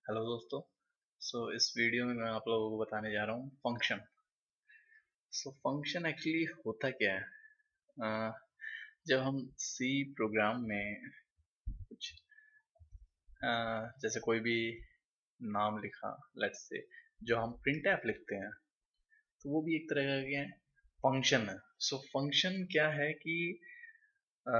Hello दोस्तों। इस video में मैं आप लोगों को बताने जा रहा हूँ फंक्शन। फंक्शन एक्चुअली होता क्या है। अ, जब हम सी प्रोग्राम में कुछ जैसे कोई भी नाम लिखा, लेट्स से जो हम प्रिंट एफ लिखते हैं, तो वो भी एक तरह का क्या है, फंक्शन है। फंक्शन क्या है कि अ,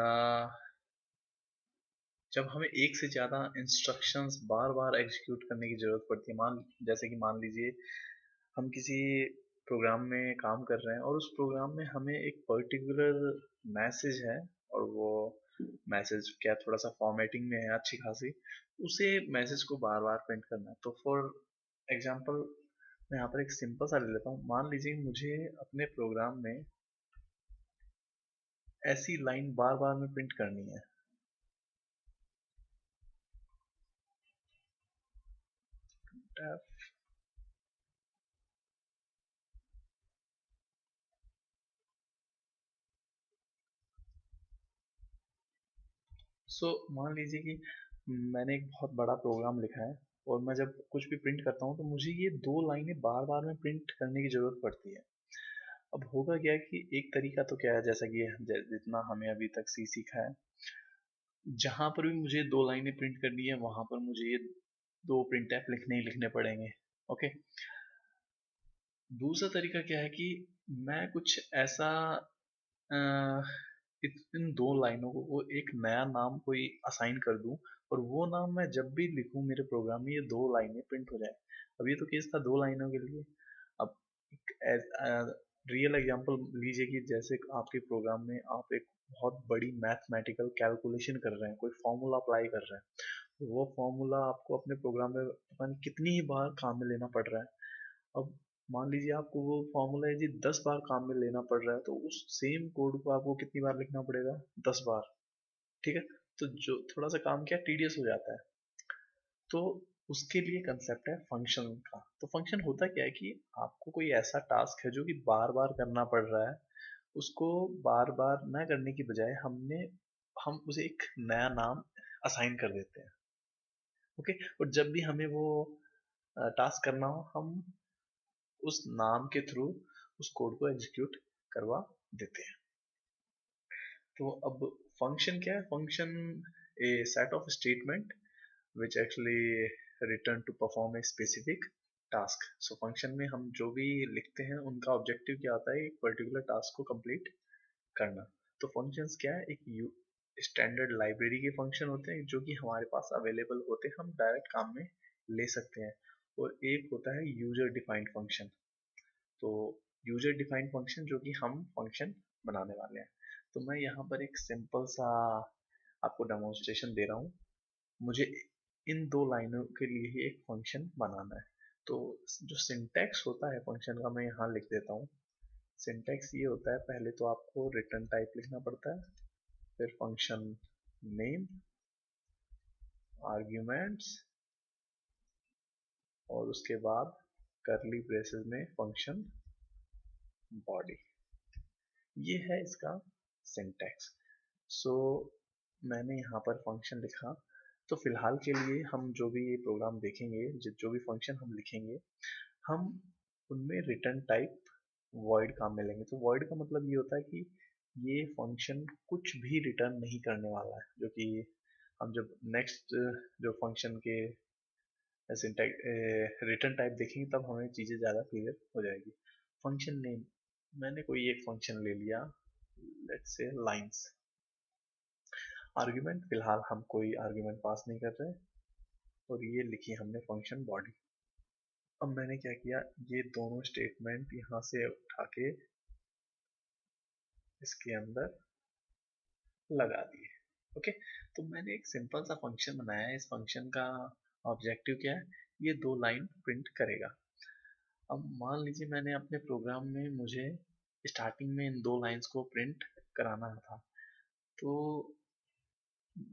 जब हमें एक से ज़्यादा इंस्ट्रक्शंस बार बार एग्जीक्यूट करने की ज़रूरत पड़ती है। जैसे कि मान लीजिए हम किसी प्रोग्राम में काम कर रहे हैं और उस प्रोग्राम में हमें एक पर्टिकुलर मैसेज है, और वो मैसेज क्या थोड़ा सा फॉर्मेटिंग में है अच्छी खासी, उसे मैसेज को बार बार प्रिंट करना है। तो फॉर एग्जांपल मैं यहाँ पर एक सिंपल सा ले लेता हूँ। मान लीजिए मुझे अपने प्रोग्राम में ऐसी लाइन बार बार में प्रिंट करनी है। मान लीजिए कि मैंने एक बहुत बड़ा प्रोग्राम लिखा है, और मैं जब कुछ भी प्रिंट करता हूँ तो मुझे ये दो लाइनें बार बार में प्रिंट करने की ज़रूरत पड़ती है। अब होगा क्या है कि एक तरीका तो क्या है, जैसा कि जितना हमें अभी तक सी सीखा है, जहाँ पर भी मुझे दो लाइनें प्रिंट करनी है वहाँ पर मुझे ये दो प्रिंट एफ लिखने ही लिखने पड़ेंगे। ओके। दूसरा तरीका क्या है कि मैं कुछ ऐसा अ, इन दो लाइनों को वो एक नया नाम कोई असाइन कर दूं, और वो नाम मैं जब भी लिखूं मेरे प्रोग्राम में ये दो लाइनें प्रिंट हो जाए। अब ये तो केस था दो लाइनों के लिए। अब एक रियल एग्जांपल लीजिए कि जैसे आपके प्रोग्राम में आप एक बहुत बड़ी मैथमेटिकल कैलकुलेशन कर रहे हैं, कोई फॉर्मूला अप्लाई कर रहे हैं, तो वो फॉर्मूला आपको अपने प्रोग्राम में पता नहीं कितनी ही बार काम में लेना पड़ रहा है। अब मान लीजिए आपको वो फॉर्मूला यदि 10 बार काम में लेना पड़ रहा है, तो उस सेम कोड को आपको कितनी बार लिखना पड़ेगा? 10 बार। ठीक है। तो जो थोड़ा सा काम क्या टीडियस हो जाता है। तो उसके लिए कंसेप्ट है फंक्शन का। तो फंक्शन होता क्या है कि आपको कोई ऐसा टास्क है जो कि बार बार करना पड़ रहा है, उसको बार बार न करने की बजाय हम उसे एक नया नाम असाइन कर देते हैं। ओके। और जब भी हमें वो टास्क करना हो, हम उस नाम के थ्रू उस कोड को एग्जीक्यूट करवा देते हैं। तो अब फंक्शन क्या है? Function A set of statement which actually return to perform a specific task। Function में हम जो भी लिखते हैं उनका ऑब्जेक्टिव क्या होता है? एक पर्टिकुलर टास्क को कंप्लीट करना। तो फंक्शंस क्या है? एक स्टैंडर्ड लाइब्रेरी के फंक्शन होते हैं जो कि हमारे पास अवेलेबल होते हैं, हम डायरेक्ट काम में ले सकते हैं। और एक होता है यूजर डिफाइंड फंक्शन। तो यूजर डिफाइंड फंक्शन जो कि हम फंक्शन बनाने वाले हैं। तो मैं यहाँ पर एक सिंपल सा आपको डेमोन्स्ट्रेशन दे रहा हूँ। मुझे इन दो लाइनों के लिए ही एक फंक्शन बनाना है। तो जो सिंटैक्स होता है फंक्शन का मैं यहाँ लिख देता हूँ। सिंटैक्स ये होता है, पहले तो आपको रिटर्न टाइप लिखना पड़ता है, फिर फंक्शन नेम, आर्ग्यूमेंट्स, और उसके बाद करली ब्रेसेस में फंक्शन बॉडी। ये है इसका सिंटैक्स। सो मैंने यहाँ पर फंक्शन लिखा। तो फिलहाल के लिए हम जो भी ये प्रोग्राम देखेंगे, जो भी फंक्शन हम लिखेंगे, हम उनमें रिटर्न टाइप वॉइड काम में लेंगे। तो वॉइड का मतलब ये होता है कि ये फंक्शन कुछ भी रिटर्न नहीं करने वाला है, जो कि हम जब नेक्स्ट जो फंक्शन के रिटर्न टाइप देखेंगे तब हमें चीज़ें ज़्यादा क्लियर हो जाएगी। फंक्शन नेम, मैंने कोई एक फंक्शन ले लिया, लेट्स से लाइंस। आर्ग्यूमेंट, फिलहाल हम कोई आर्ग्यूमेंट पास नहीं कर रहे, और ये लिखी हमने फंक्शन बॉडी। अब मैंने क्या किया, ये दोनों स्टेटमेंट यहाँ से उठा के इसके अंदर लगा दिए। ओके। तो मैंने एक सिंपल सा फंक्शन बनाया है। इस फंक्शन का ऑब्जेक्टिव क्या है? ये दो लाइन प्रिंट करेगा। अब मान लीजिए मैंने अपने प्रोग्राम में, मुझे स्टार्टिंग में इन दो लाइंस को प्रिंट कराना था। तो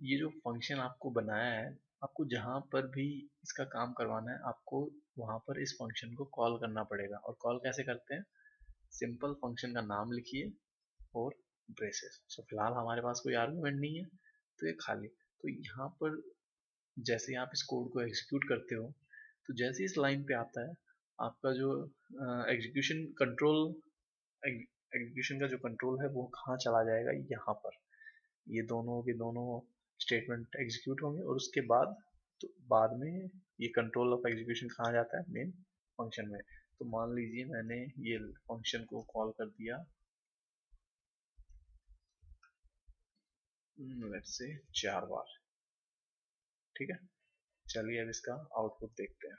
ये जो फंक्शन आपको बनाया है, आपको जहाँ पर भी इसका काम करवाना है, आपको वहाँ पर इस फंक्शन को कॉल करना पड़ेगा। और कॉल कैसे करते हैं? सिंपल फंक्शन का नाम लिखिए और ब्रेसेस। फिलहाल हमारे पास कोई आर्गुमेंट नहीं है, तो ये खाली। तो यहाँ पर जैसे ही आप इस कोड को एग्जीक्यूट करते हो, तो जैसे ही इस लाइन पे आता है, आपका जो एग्जीक्यूशन कंट्रोल एग्जीक्यूशन का जो कंट्रोल है वो कहाँ चला जाएगा, यहाँ पर। ये दोनों के दोनों स्टेटमेंट एग्जीक्यूट होंगे, और उसके बाद तो बाद में ये कंट्रोल ऑफ एग्जीक्यूशन कहाँ जाता है, मेन फंक्शन में। तो मान लीजिए मैंने ये फंक्शन को कॉल कर दिया, लेट्स से 4 बार। ठीक है, चलिए अब इसका आउटपुट देखते हैं।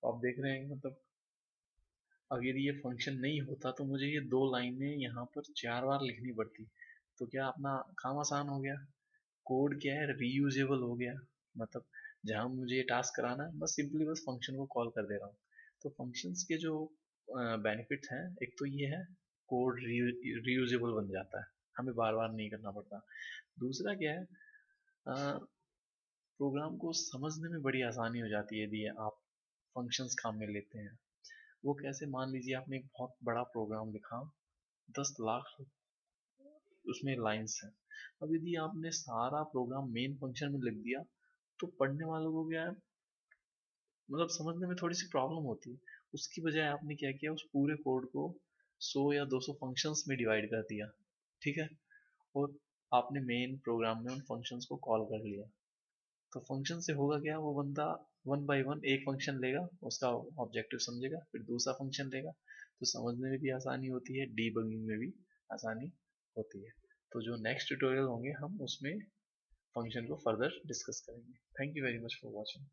तो आप देख रहे हैं, मतलब अगर ये फंक्शन नहीं होता तो मुझे ये 2 लाइनें यहाँ पर 4 बार लिखनी पड़ती। तो क्या अपना काम आसान हो गया, कोड क्या है, रीयूजेबल हो गया। मतलब जहाँ मुझे ये टास्क कराना है, बस सिंपली बस फंक्शन को कॉल कर दे रहा हूँ। तो फंक्शंस के जो बेनिफिट्स हैं, एक तो ये है, कोड रीयूजेबल बन जाता है, हमें बार बार नहीं करना पड़ता। दूसरा क्या है, प्रोग्राम को समझने में बड़ी आसानी हो जाती है यदि आप फंक्शंस काम में लेते हैं। वो कैसे, मान लीजिए आपने एक बहुत बड़ा प्रोग्राम लिखा, 10 लाख उसमें लाइंस हैं। अब यदि आपने सारा प्रोग्राम मेन फंक्शन में लिख दिया, तो पढ़ने वालों को क्या है, मतलब समझने में थोड़ी सी प्रॉब्लम होती है। उसकी बजाय आपने क्या किया, उस पूरे कोड को 100 या 200 फंक्शंस में डिवाइड कर दिया। ठीक है, और आपने मेन प्रोग्राम में उन फंक्शंस को कॉल कर लिया। तो फंक्शन से होगा क्या, वो बंदा वन बाय वन एक फंक्शन लेगा, उसका ऑब्जेक्टिव समझेगा, फिर दूसरा फंक्शन लेगा। तो समझने में भी आसानी होती है, डीबगिंग में भी आसानी होती है। तो जो नेक्स्ट ट्यूटोरियल होंगे, हम उसमें फंक्शन को फर्दर डिस्कस करेंगे। Thank you very much for watching.